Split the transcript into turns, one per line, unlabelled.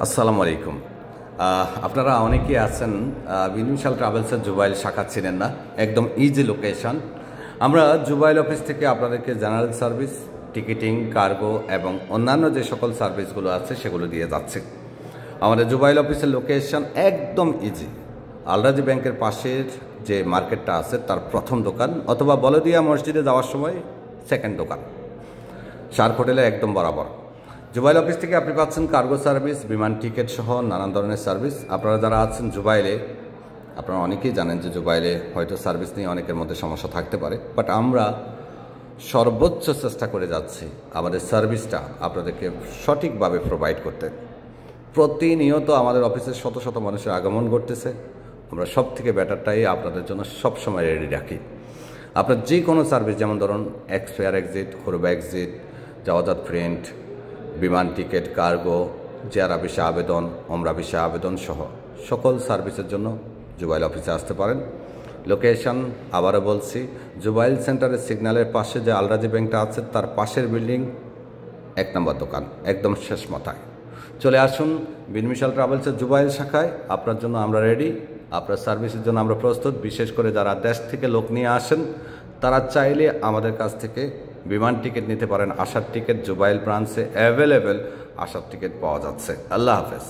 আসসালামু আলাইকুম। আপনারা অনেকেই আছেন বিনিশাল ট্রাভেলসের জুবাইল শাখা চিনেন না। একদম ইজি লোকেশন। আমরা জুবাইল অফিস থেকে আপনাদেরকে জেনারেল সার্ভিস, টিকিটিং, কার্গো এবং অন্যান্য যে সকল সার্ভিসগুলো আছে সেগুলো দিয়ে যাচ্ছি। আমাদের জুবাইল অফিসের লোকেশন একদম ইজি। আলরাজি ব্যাংকের পাশের যে মার্কেটটা আছে তার প্রথম দোকান, অথবা বলদিয়া মসজিদে যাওয়ার সময় সেকেন্ড দোকান, শার্ক হোটেলের একদম বরাবর। জুবাইল অফিস থেকে আপনি পাচ্ছেন কার্গো সার্ভিস, বিমান টিকিট সহ নানান ধরনের সার্ভিস। আপনারা যারা আছেন জুবাইলে, আপনারা অনেকেই জানেন যে জুবাইলে হয়তো সার্ভিস নিয়ে অনেকের মধ্যে সমস্যা থাকতে পারে, বাট আমরা সর্বোচ্চ চেষ্টা করে যাচ্ছি আমাদের সার্ভিসটা আপনাদেরকে সঠিকভাবে প্রোভাইড করতে। প্রতিনিয়ত আমাদের অফিসে শত শত মানুষের আগমন ঘটতেছে। আমরা সব থেকে বেটারটাই আপনাদের জন্য সবসময় রেডি রাখি। আপনার যে কোনো সার্ভিস, যেমন ধরুন এক্সপায়ার এক্সিট, ঘুরবা এক্সিট, যাওয়াজাত প্রিন্ট, বিমান টিকিট, কার্গো, জিয়ারা ভিসা আবেদন, ওমরা ভিসা আবেদন সহ সকল সার্ভিসের জন্য জুবাইল অফিসে আসতে পারেন। লোকেশন আবারও বলছি, জুবাইল সেন্টারের সিগন্যালের পাশে যে আলরাজি ব্যাংকটা আছে তার পাশের বিল্ডিং, 1 নম্বর দোকান, একদম শেষ মাথায়। চলে আসুন বিনিশাল ট্রাভেলসের জুবাইল শাখায়। আপনার জন্য আমরা রেডি, আপনার সার্ভিসের জন্য আমরা প্রস্তুত। বিশেষ করে যারা দেশ থেকে লোক নিয়ে আসেন তারা চাইলে আমাদের কাছ থেকে বিমান টিকিট নিতে পারেন। আসার টিকিট জুবাইল ব্রাঞ্চে অ্যাভেলেবেল আসার টিকিট পাওয়া যাচ্ছে। আল্লাহ হাফেজ।